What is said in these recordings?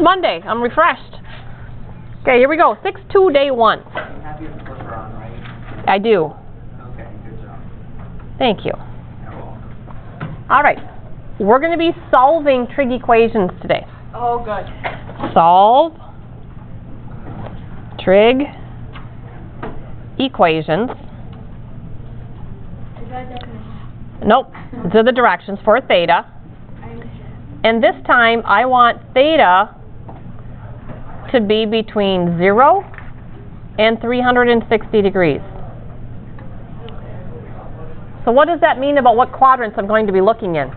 Monday. I'm refreshed. Okay, here we go. 6-2, day 1. You have your clicker on, right? I do. Okay, good job. Thank you. You're welcome. All right. We're going to be solving trig equations today. Oh, good. Solve trig equations. Is that definition? Nope. These are the directions for theta. I understand. And this time, I want theta to be between 0 and 360 degrees. So what does that mean about what quadrants I'm going to be looking in?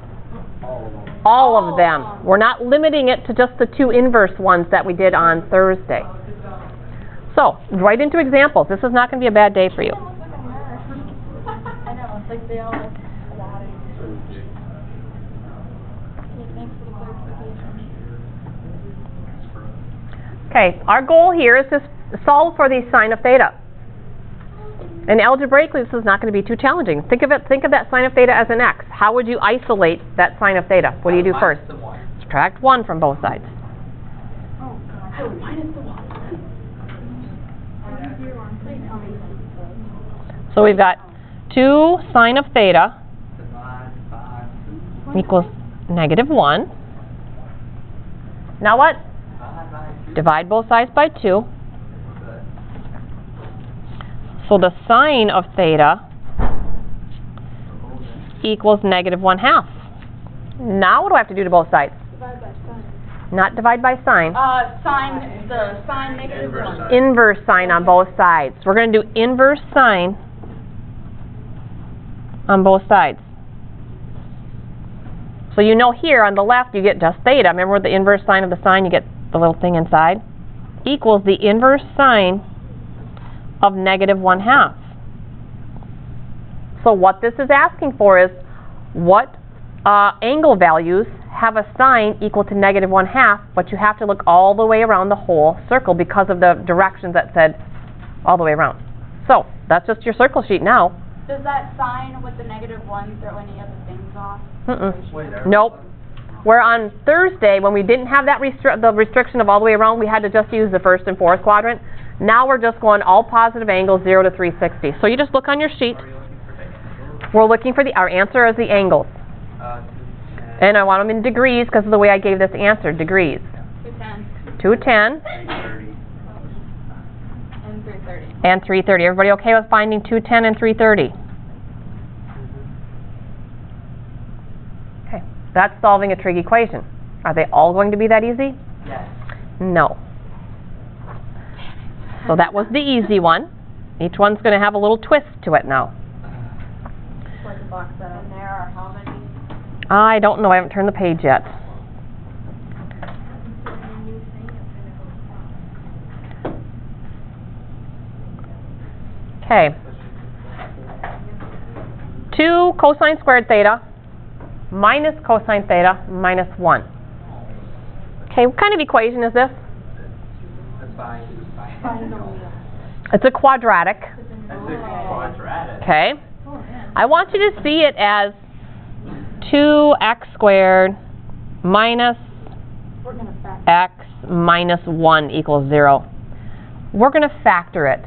All of them. We're not limiting it to just the 2 inverse ones that we did on Thursday. So, right into examples. This is not going to be a bad day for you. I know, it's like they all look bad. Thanks for the clarification. Okay, our goal here is to solve for the sine of theta. And algebraically, this is not going to be too challenging. Think of that sine of theta as an x. How would you isolate that sine of theta? What do you do first? Subtract 1 from both sides. Oh, God. Minus the 1. So we've got 2 sine of theta Divide by 2. equals -1. Now what? Divide by 2. Divide both sides by 2. Good. So the sine of theta equals -1/2. Now what do I have to do to both sides? Divide by sine. Not divide by sine. Sine, the sine negative Inverse 1. sine. Inverse sine on both sides. We're going to do inverse sine on both sides. So you know here on the left you get just theta. Remember the inverse sine of the sine, you get the little thing inside? Equals the inverse sine of -1/2. So what this is asking for is what angle values have a sine equal to -1/2, but you have to look all the way around the whole circle because of the directions that said all the way around. So that's just your circle sheet now. Does that sine with the -1 throw any other things off? Wait, there. Nope. Where on Thursday, when we didn't have that the restriction of all the way around, we had to just use the first and fourth quadrant. Now we're just going all positive angles 0 to 360. So you just look on your sheet. What are you looking for today? We're looking for our answer as the angles. 210. And I want them in degrees because of the way I gave this answer, degrees. 210 210 330. and 330. and 330. Everybody okay with finding 210 and 330? Okay, that's solving a trig equation. Are they all going to be that easy? Yes. No. So that was the easy one. Each one's going to have a little twist to it now. Like a box set. And there are how many? I don't know. I haven't turned the page yet. Okay. 2 cosine squared theta minus cosine theta minus 1. Okay, what kind of equation is this? That's by It's a quadratic. That's a quadratic. Okay. I want you to see it as 2x squared minus We're going to factor. x minus 1 equals 0. We're going to factor it.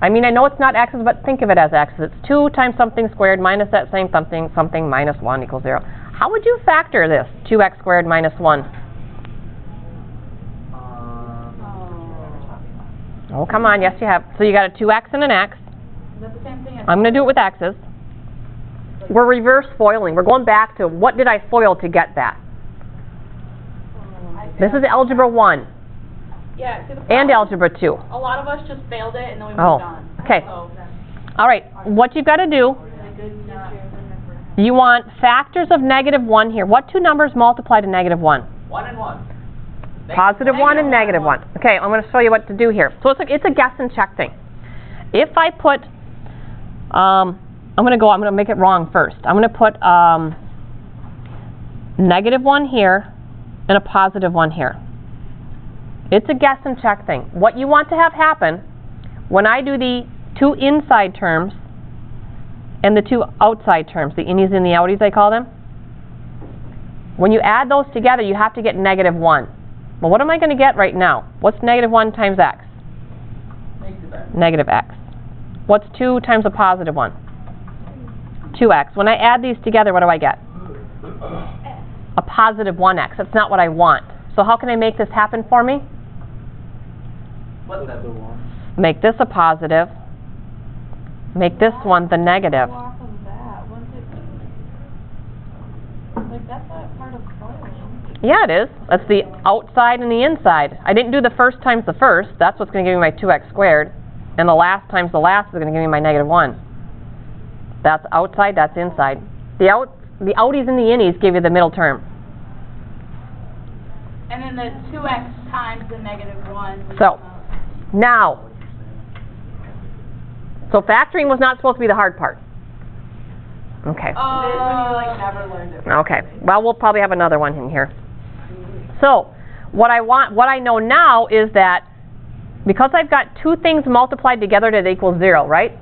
I mean, I know it's not x's, but think of it as x's. It's 2 times something squared minus that same something, something minus 1 equals 0. How would you factor this, 2x squared minus 1? Oh, come on. Yes, you have. So you got a 2x and an x. Is that the same thing as? I'm going to do it with x's. We're reverse foiling. We're going back to what did I foil to get that? This is algebra 1 Yeah, see, the and problem- algebra 2. A lot of us just failed it and then we moved Oh, on. okay. So, All right. What you've got to do, you want factors of -1 here. What 2 numbers multiply to -1? 1 and 1. Positive 1 and negative 1. Okay, I'm going to show you what to do here. So it's a guess and check thing. If I put, I'm going to make it wrong first. I'm going to put -1 here and a positive 1 here. It's a guess and check thing. What you want to have happen when I do the 2 inside terms and the 2 outside terms, the innies and the outies I call them, when you add those together you have to get -1. Well, what am I going to get right now? What's negative 1 times x? Negative x. Negative x. What's 2 times a positive 1? 2x. When I add these together, what do I get? A positive 1x. That's not what I want. So how can I make this happen for me? What's that? Make this a positive. Make this one the negative. Go off of that, wouldn't it be? Like, that's not part of soiling. Yeah, it is. That's the outside and the inside. I didn't do the first times the first. That's what's going to give me my 2x squared. And the last times the last is going to give me my negative 1. That's outside, that's inside. The outies and the innies give you the middle term. And then the 2x times the negative 1. So, now, so factoring was not supposed to be the hard part. Okay. When you, like, never learned it. Okay. Well, we'll probably have another one in here. So, what I know now is that because I've got two things multiplied together that equals 0, right?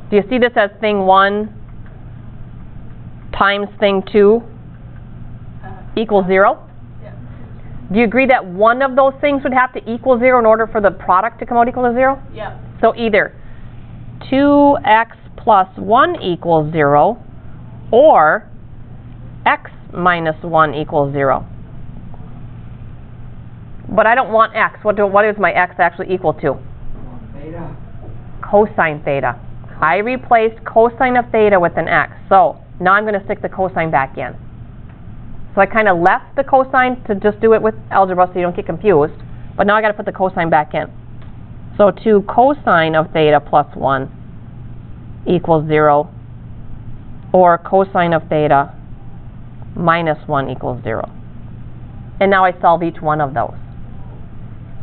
Do you see this as thing 1 times thing 2 equals 0? Yeah. Do you agree that one of those things would have to equal 0 in order for the product to come out equal to 0? Yeah. So either 2x plus 1 equals 0 or x minus 1 equals 0. But I don't want x. What is my x actually equal to? Theta. Cosine theta. I replaced cosine of theta with an x. So now I'm going to stick the cosine back in. So I kind of left the cosine to just do it with algebra so you don't get confused. But now I got to put the cosine back in. So 2 cosine of theta plus 1 equals 0. Or cosine of theta minus 1 equals 0. And now I solve each one of those.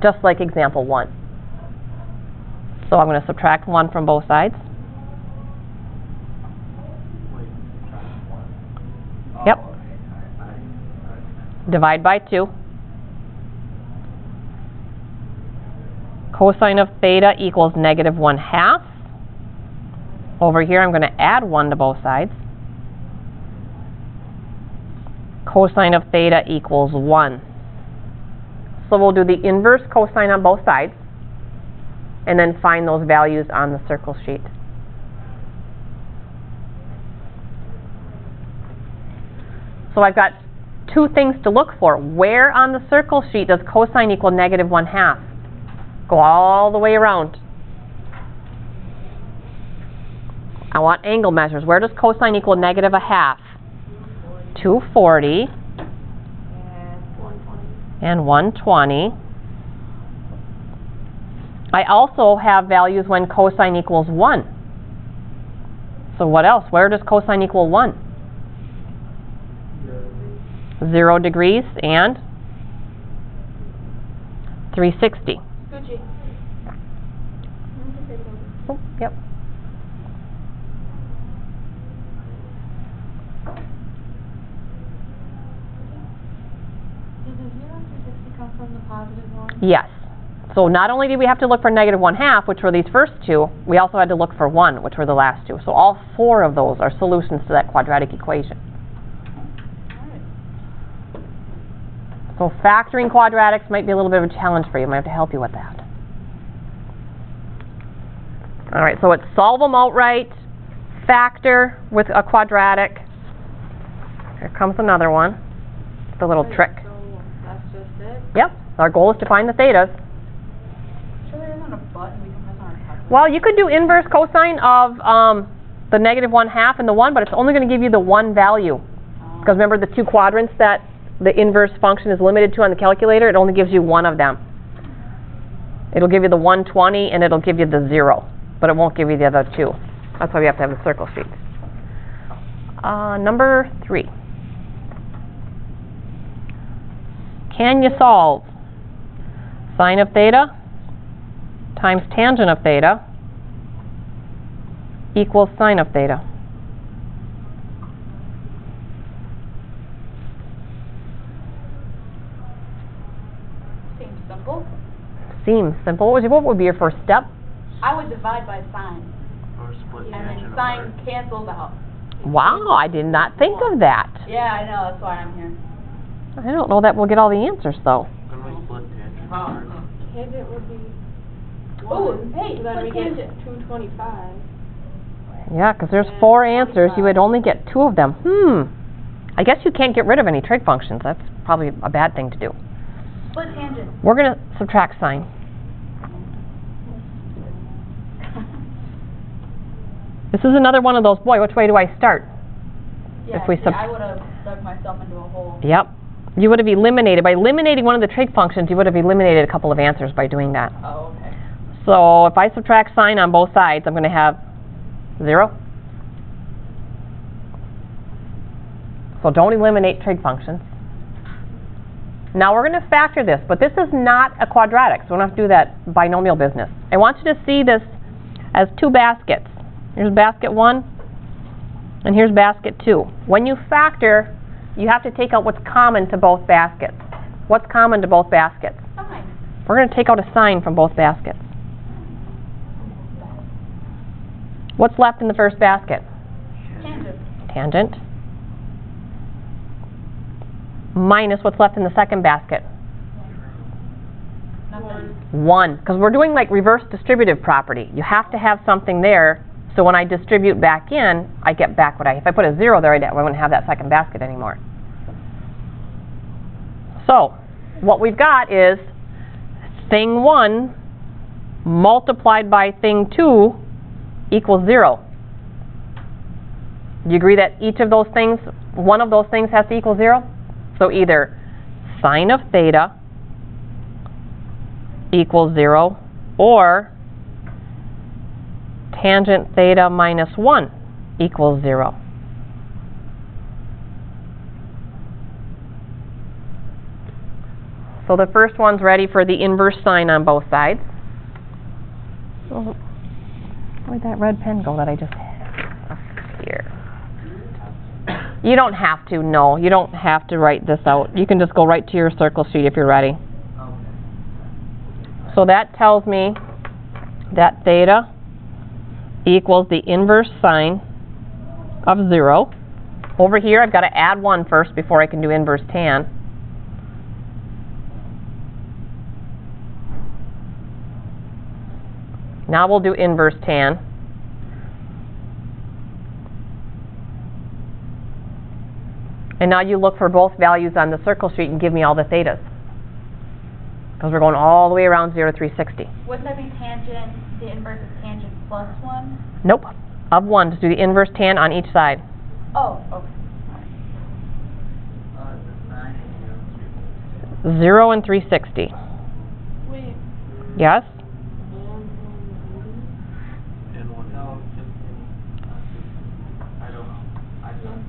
Just like example 1. So I'm going to subtract 1 from both sides. Yep. Divide by 2. Cosine of theta equals negative 1/2. Over here I'm going to add 1 to both sides. Cosine of theta equals 1. So we'll do the inverse cosine on both sides and then find those values on the circle sheet. So I've got two things to look for. Where on the circle sheet does cosine equal negative 1/2? Go all the way around. I want angle measures. Where does cosine equal negative 1/2? 240 and 120. I also have values when cosine equals 1. So what else? Where does cosine equal 1? 0 degrees and 360. Gucci. Oh, yep. Did the 0 and 360 come from the positive 1? Yes. So not only did we have to look for negative 1/2, which were these first two, we also had to look for 1, which were the last two. So all 4 of those are solutions to that quadratic equation. So factoring quadratics might be a little bit of a challenge for you. I might have to help you with that. All right, so it's solve them outright, factor with a quadratic. Here comes another one. The little trick. So that's just it? Yep, our goal is to find the thetas. Sure there isn't a button we can press on our calculator? Well, you could do inverse cosine of the negative 1/2 and the 1, but it's only going to give you the 1 value. Because remember the 2 quadrants that the inverse function is limited to on the calculator? It only gives you 1 of them. It'll give you the 120 and it'll give you the 0, but it won't give you the other 2. That's why we have to have the circle sheet. Number 3. Can you solve sine of theta times tangent of theta equals sine of theta? Seems simple. Seems simple. What would be your first step? I would divide by sine, Or split and tangent then of sine arc. cancels out. Wow, I did not think of that. Yeah, I know, that's why I'm here. I don't know that we'll get all the answers, though. hard. Tangent would be Ooh, 1, hey, so then put we get tangent. 225. Yeah, because there's 4 answers. You would only get 2 of them. I guess you can't get rid of any trig functions. That's probably a bad thing to do. Split tangent. We're going to subtract sine. This is another one of those, boy, which way do I start? Yeah, If we see, sub- I would have dug myself into a hole. Yep. You would have eliminated, by eliminating one of the trig functions, you would have eliminated a couple of answers by doing that. Oh, okay. So if I subtract sine on both sides, I'm going to have 0. So don't eliminate trig functions. Now we're going to factor this, but this is not a quadratic, so we don't have to do that binomial business. I want you to see this as 2 baskets. Here's basket 1, and here's basket 2. When you factor, you have to take out what's common to both baskets. What's common to both baskets? Fine. We're going to take out a sign from both baskets. What's left in the first basket? Tangent. Tangent. Minus what's left in the second basket? Nothing. 1. Because we're doing like reverse distributive property. You have to have something there, so when I distribute back in, I get back what if I put a 0 there, I wouldn't have that second basket anymore. So, what we've got is thing 1 multiplied by thing 2 equals 0. Do you agree that each of those things, one of those things has to equal 0? So either sine of theta equals 0, or tangent theta minus 1 equals 0. So the first one's ready for the inverse sine on both sides. So, where'd that red pen go that I just had? Here. You don't have to, no. You don't have to write this out. You can just go right to your circle sheet if you're ready. So that tells me that theta equals the inverse sine of 0. Over here, I've got to add 1 first before I can do inverse tan. Now we'll do inverse tan. And now you look for both values on the circle sheet and give me all the thetas. Because we're going all the way around 0 to 360. Wouldn't that be tangent, the inverse of tangent plus 1? Nope. Of 1, just do the inverse tan on each side. Oh, okay. 0 and 360. Wait, Yes? And one. No, just, I don't know. I don't.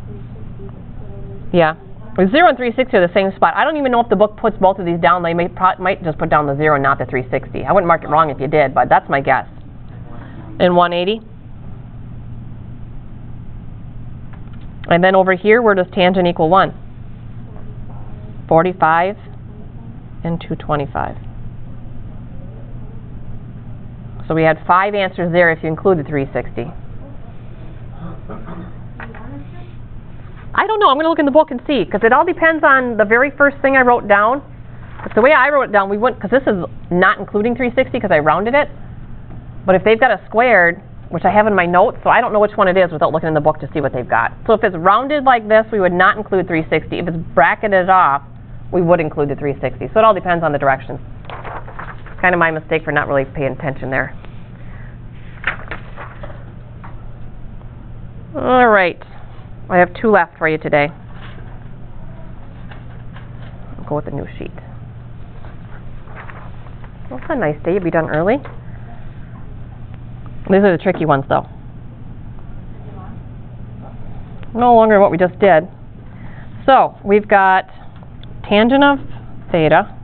Yeah. Well, 0 and 360 are the same spot. I don't even know if the book puts both of these down. They might just put down the 0 and not the 360. I wouldn't mark it wrong if you did, but that's my guess. And 180. And then over here, where does tangent equal 1? 45 and 225. So we had 5 answers there if you include the 360. I don't know. I'm going to look in the book and see, because it all depends on the very first thing I wrote down. If the way I wrote it down, we wouldn't, because this is not including 360 because I rounded it. But if they've got a squared, which I have in my notes, so I don't know which one it is without looking in the book to see what they've got. So if it's rounded like this, we would not include 360. If it's bracketed off, we would include the 360. So it all depends on the directions. It's kind of my mistake for not really paying attention there. All right. I have 2 left for you today. I'll go with the new sheet. Well, it's a nice day. You'll be done early. These are the tricky ones, though. No longer what we just did. So, we've got tangent of theta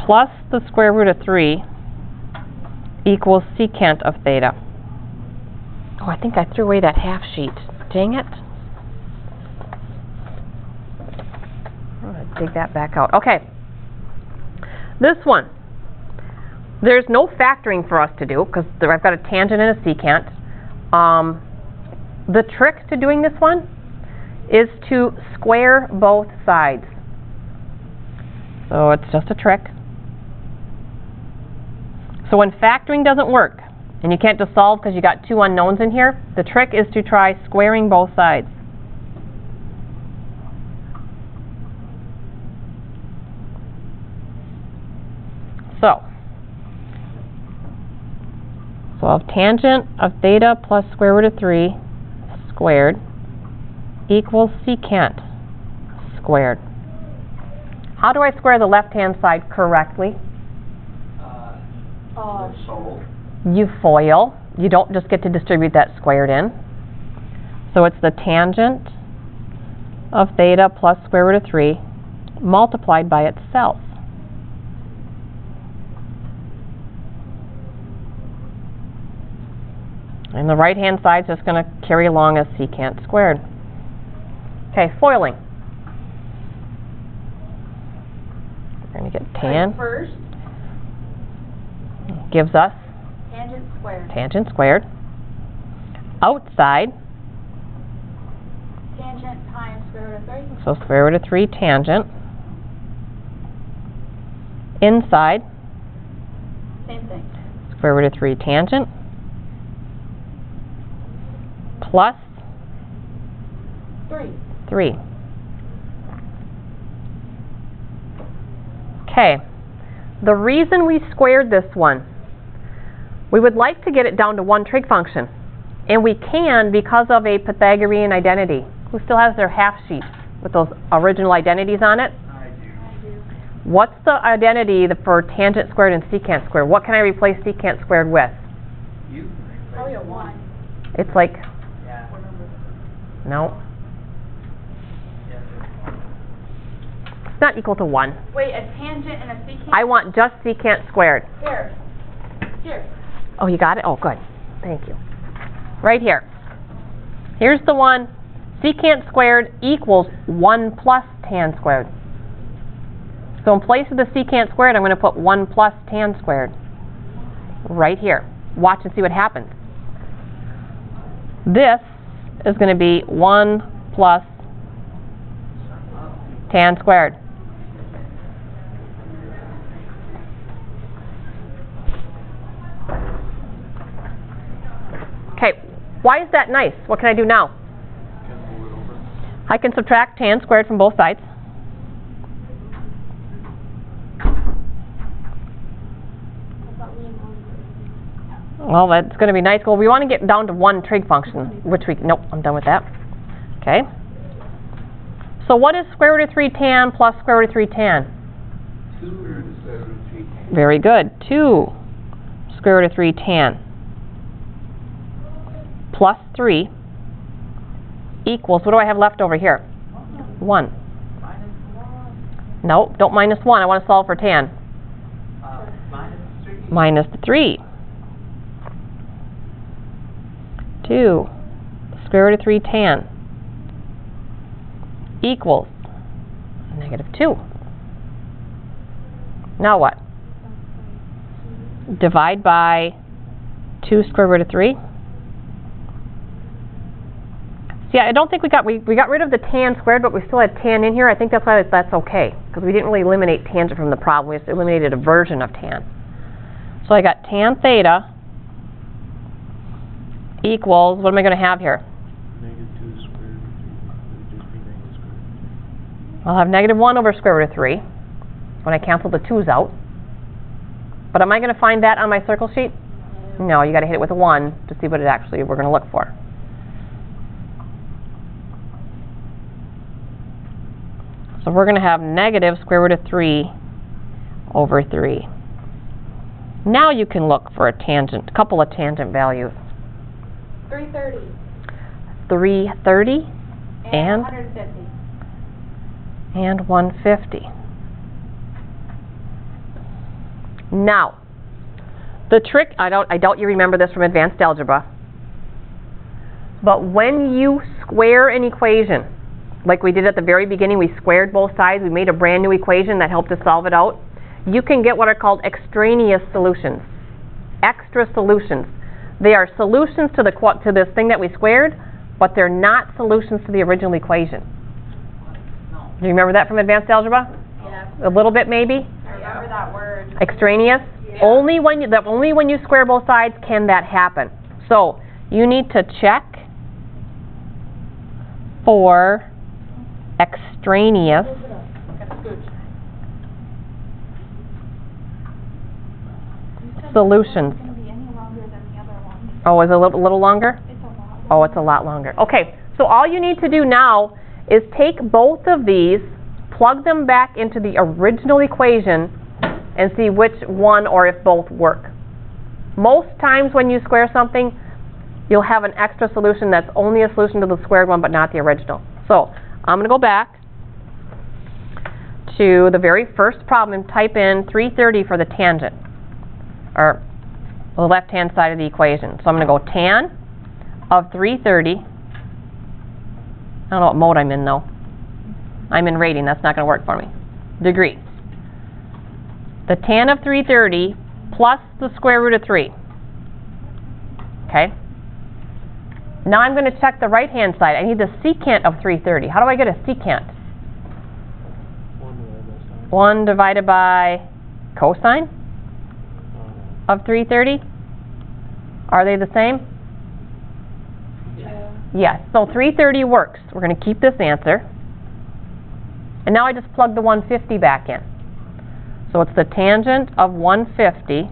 plus the square root of 3 equals secant of theta. Oh, I think I threw away that half sheet. Dang it. I'm going to dig that back out. Okay. This one. There's no factoring for us to do because I've got a tangent and a secant. The trick to doing this one is to square both sides. So it's just a trick. So when factoring doesn't work, and you can't just solve because you got two unknowns in here, the trick is to try squaring both sides. So I'll have tangent of theta plus square root of 3 squared equals secant squared. How do I square the left-hand side correctly? Sold. You FOIL. You don't just get to distribute that squared in. So it's the tangent of theta plus square root of 3 multiplied by itself. And the right-hand side is just going to carry along as secant squared. Okay, foiling. We're going to get tan. First, Gives us tangent squared. tangent squared. Outside, Tangent times square root of 3. so square root of 3 tangent. Inside, Same thing. square root of 3 tangent. Plus 3. 3. Okay, the reason we squared this one, we would like to get it down to one trig function. And we can because of a Pythagorean identity. Who still has their half sheet with those original identities on it? I do. What's the identity for tangent squared and secant squared? What can I replace secant squared with? You can Probably a replace 1. It's like, Yeah. no, Yeah. it's not equal to 1. Wait, a tangent and a secant? I want just secant squared. Here. Here. Oh, you got it? Oh, good. Thank you. Right here. Here's the one. Secant squared equals 1 plus tan squared. So in place of the secant squared, I'm going to put 1 plus tan squared. Right here. Watch and see what happens. This is going to be 1 plus tan squared. Okay, why is that nice? What can I do now? I can subtract tan squared from both sides. Well, that's going to be nice. Well, we want to get down to one trig function, which we, nope, I'm done with that. Okay. So what is square root of 3 tan plus square root of 3 tan? 2 square root of 3 tan. Very good. 2 square root of 3 tan plus 3 equals, what do I have left over here? 1. Minus 1. No, don't minus 1. I want to solve for tan. Minus 3. Minus 3. 2 square root of 3 tan equals negative 2. Now what? Divide by 2 square root of 3. See, I don't think we got rid of the tan squared, but we still had tan in here. I think that's why that's okay, because we didn't really eliminate tangent from the problem. We just eliminated a version of tan. So I got tan theta equals, what am I going to have here? Negative 2 square root of 3. It would just be negative square root of 3. I'll have negative 1 over square root of 3 when I cancel the 2's out. But am I going to find that on my circle sheet? No, you got to hit it with a 1 to see what it actually we're going to look for. So we're going to have negative square root of 3 over 3. Now you can look for a tangent, a couple of tangent values. 330. 330 and 150. and 150. Now, the trick, I doubt you remember this from advanced algebra, but when you square an equation, like we did at the very beginning, we squared both sides, we made a brand new equation that helped us solve it out, you can get what are called extraneous solutions, extra solutions. They are solutions to this thing that we squared, but they're not solutions to the original equation. Do you remember that from advanced algebra? Yeah. A little bit maybe? I remember that word. Extraneous? Only when you square both sides can that happen. So you need to check for extraneous solutions. It's gonna be any longer than the other one. Oh, is it a little longer? It's a lot. Oh, it's a lot longer. Okay, so all you need to do now is take both of these, plug them back into the original equation, and see which one or if both work. Most times when you square something, you'll have an extra solution that's only a solution to the squared one but not the original. So I'm going to go back to the very first problem and type in 330 for the tangent, or the left-hand side of the equation. So I'm going to go tan of 330. I don't know what mode I'm in though. I'm in rating, that's not going to work for me. Degrees. The tan of 330 plus the square root of 3. Okay? Now I'm going to check the right-hand side. I need the secant of 330. How do I get a secant? 1 divided by cosine of 330? Are they the same? Yeah. Yes. So 330 works. We're going to keep this answer. And now I just plug the 150 back in. So it's the tangent of 150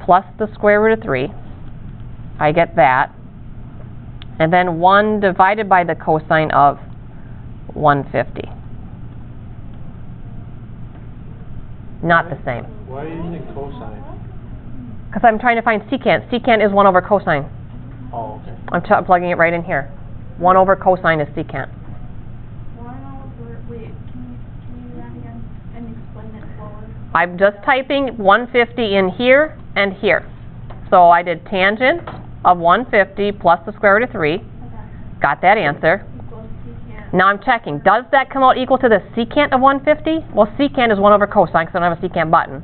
plus the square root of 3. I get that. And then 1 divided by the cosine of 150. Not the same. Why are you using cosine? Because I'm trying to find secant. Secant is 1 over cosine. Oh, okay. I'm plugging it right in here. 1 over cosine is secant. Wait, can you do that again and explain it forward? I'm just typing 150 in here and here. So I did tangent of 150 plus the square root of 3. Okay. Got that answer. Equals secant. Now I'm checking. Does that come out equal to the secant of 150? Well, secant is 1 over cosine because I don't have a secant button.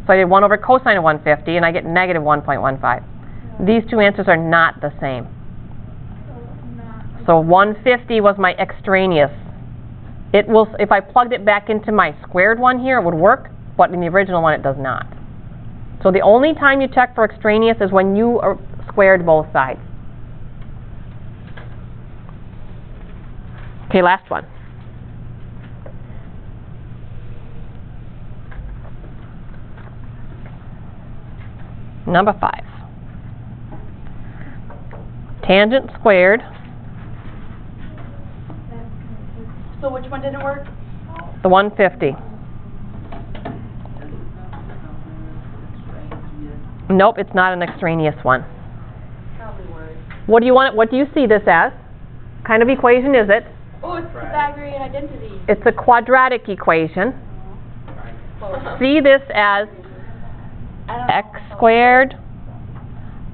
So I did 1 over cosine of 150 and I get negative 1.15. These two answers are not the same. So 150 was my extraneous. It will, if I plugged it back into my squared one here, it would work, but in the original one it does not. So the only time you check for extraneous is when you squared both sides. Okay, last one. Number 5. Tangent squared. So which one didn't work? The 150. Nope, it's not an extraneous one. Probably word. What do you want? What do you see this as? What kind of equation is it? Oh, it's Pythagorean identity. It's a quadratic equation. Close. See this as I don't know. x squared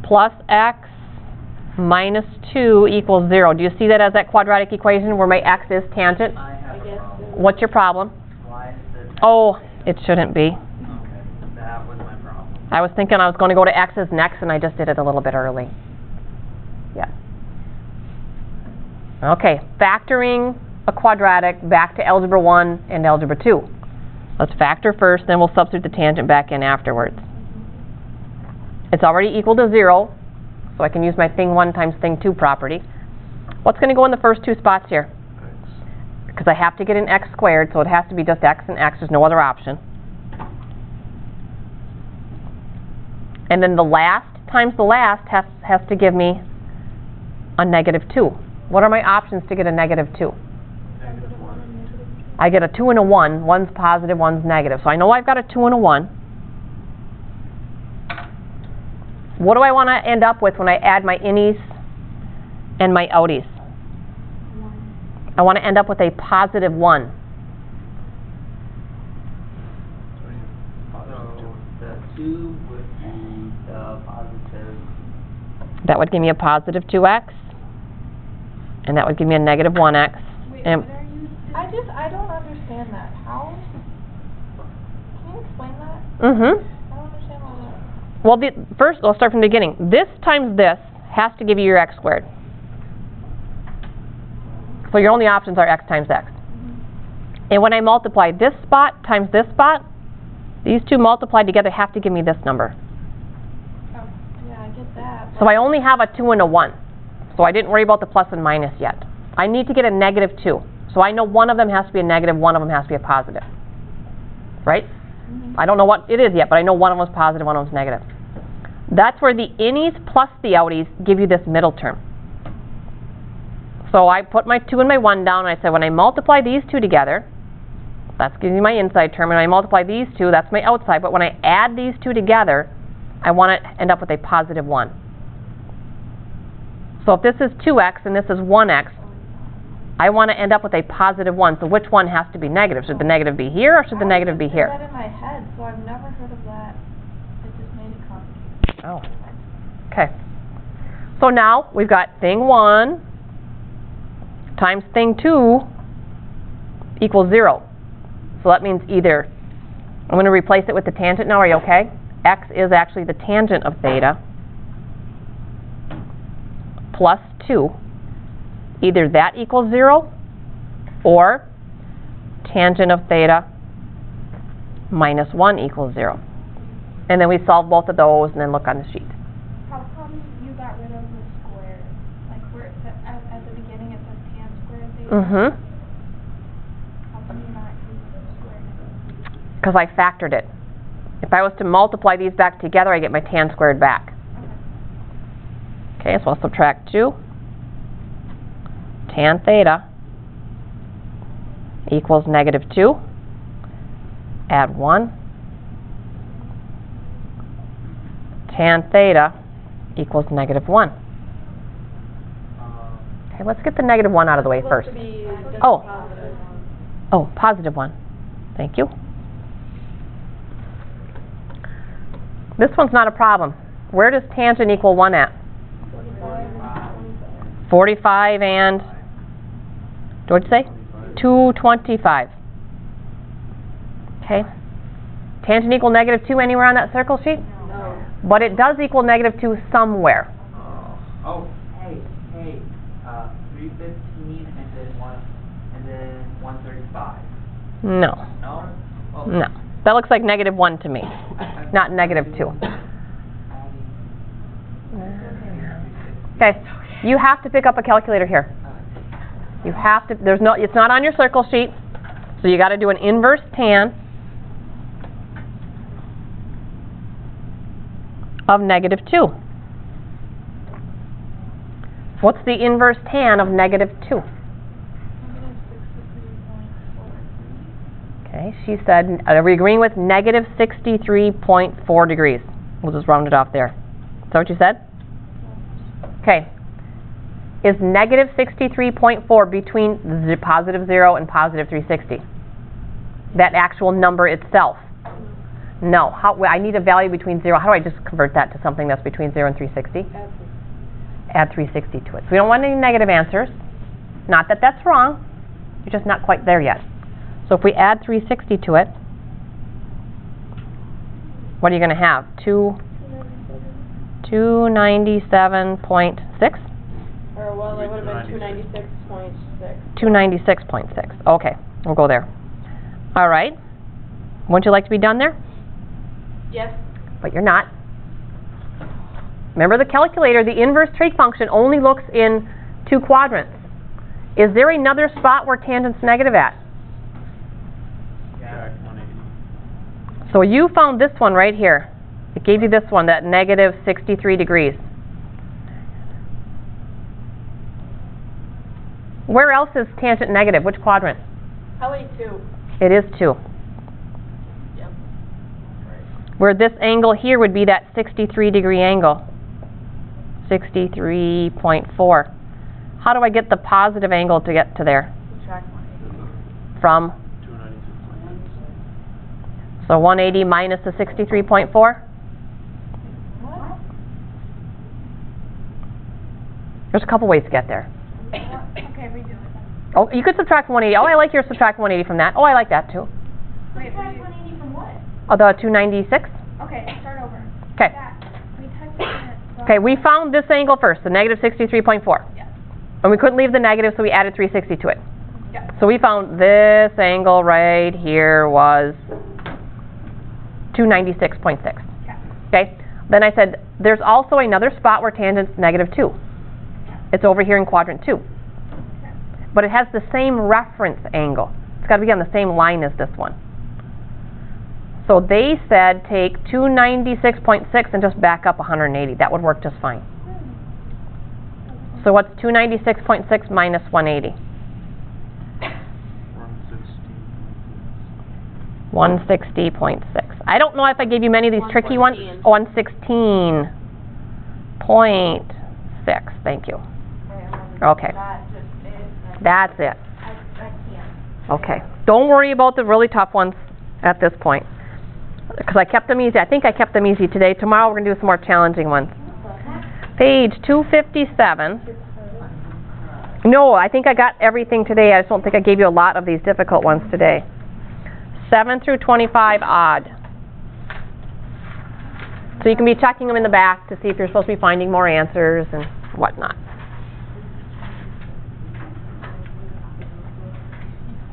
plus x minus 2 equals 0. Do you see that as that quadratic equation where my x is tangent? I have a problem. What's your problem? Why is it? Oh, it shouldn't be. Okay, that was my problem. I was thinking I was going to go to x's next, and I just did it a little bit early. Yeah. Okay, factoring a quadratic back to Algebra 1 and Algebra 2. Let's factor first, then we'll substitute the tangent back in afterwards. It's already equal to 0, so I can use my thing 1 times thing 2 property. What's going to go in the first 2 spots here? X. Because I have to get an x squared, so it has to be just x and x. There's no other option. And then the last times the last has to give me a negative 2. What are my options to get a negative 2? Negative 1. I get a 2 and a 1. One's positive, one's negative. So I know I've got a 2 and a 1. What do I want to end up with when I add my innies and my outies? I want to end up with a positive 1. So the 2 would be the positive. That would give me a positive 2x. And that would give me a negative 1x. Wait, And what are you? I don't understand that. How? Can you explain that? mm-hmm. I don't understand all that. Well, first, let's start from the beginning. This times this has to give you your x squared. So your only options are x times x. And when I multiply this spot times this spot, these two multiplied together have to give me this number. Oh, yeah, I get that. So I only have a 2 and a 1. So I didn't worry about the plus and minus yet. I need to get a negative 2. So I know one of them has to be a negative, one of them has to be a positive. Right? I don't know what it is yet, but I know one of them is positive, one of them is negative. That's where the innies plus the outies give you this middle term. So I put my 2 and my 1 down, and I said when I multiply these two together, that's giving me my inside term, and when I multiply these two, that's my outside, but when I add these two together, I want to end up with a positive 1. So if this is 2x and this is 1x, I want to end up with a positive 1. So which one has to be negative? Should the negative be here or should the negative be I here? that in my head, so I've never heard of that. It just made it complicated. Oh. Okay. So now we've got thing 1 times thing 2 equals 0. So that means either, I'm going to replace it with the tangent now, are you okay? X is actually the tangent of theta plus 2. Either that equals 0 or tangent of theta minus 1 equals 0. And then we solve both of those and then look on the sheet. How come you got rid of the square? Like where it said, at the beginning it says tan squared theta? Mm-hmm. How come you not use the square? Because I factored it. If I was to multiply these back together, I get my tan squared back. Okay, so I'll subtract 2. Tan theta equals negative 2. Add 1. Tan theta equals negative 1. Okay, let's get the negative 1 out of the way first. Oh, positive 1. Thank you. This one's not a problem. Where does tangent equal 1 at? 45 and, what'd you say? 225. Okay. Tangent equal negative 2 anywhere on that circle sheet? No. But it does equal negative 2 somewhere. Oh, hey, 315 and then 135. No. No? Oh. No. That looks like negative 1 to me, not negative 2. Okay. You have to pick up a calculator here. You have to, it's not on your circle sheet, so you got to do an inverse tan of negative 2. What's the inverse tan of negative 2? Okay, she said, are we agreeing with negative 63.4 degrees? We'll just round it off there. Is that what you said? Okay. Is negative 63.4 between positive 0 and positive 360? That actual number itself? No. I need a value between 0. How do I just convert that to something that's between 0 and 360? Add 360 to it. So we don't want any negative answers. Not that that's wrong. You're just not quite there yet. So if we add 360 to it, what are you going to have? 297.6? Or, well, it would have been 296.6. 296.6. Okay, we'll go there. All right. Wouldn't you like to be done there? Yes. But you're not. Remember the calculator, the inverse trig function only looks in 2 quadrants. Is there another spot where tangent's negative at? Subtract 180. So you found this one right here. It gave you this one, that negative 63 degrees. Where else is tangent negative? Which quadrant? Probably 2. It is 2. Yep. Where this angle here would be that 63 degree angle. 63.4. How do I get the positive angle to get to there? Subtract 180. From? 296. So 180 minus the 63.4? What? There's a couple ways to get there. Okay, redo it. Oh, you could subtract 180. Oh, I like your subtract 180 from that. Oh, I like that too. Wait, Subtract 180 from what? Oh, the 296? okay, start over. Okay. That, we typed it in. Okay, we found this angle first, the negative 63.4. Yes. And we couldn't leave the negative, so we added 360 to it. So we found this angle right here was 296.6. Okay? Then I said, there's also another spot where tangent's -2. It's over here in quadrant 2. But it has the same reference angle. It's got to be on the same line as this one. So they said take 296.6 and just back up 180. That would work just fine. So what's 296.6 minus 180? 160.6. I don't know if I gave you many of these tricky ones. 116.6. Thank you. Okay. That just is, That's it. I can't. Okay. Don't worry about the really tough ones at this point, because I kept them easy. I think I kept them easy today. Tomorrow we're going to do some more challenging ones. Page 257. No, I think I got everything today. I just don't think I gave you a lot of these difficult ones today. 7 through 25 odd. So you can be checking them in the back to see if you're supposed to be finding more answers and whatnot.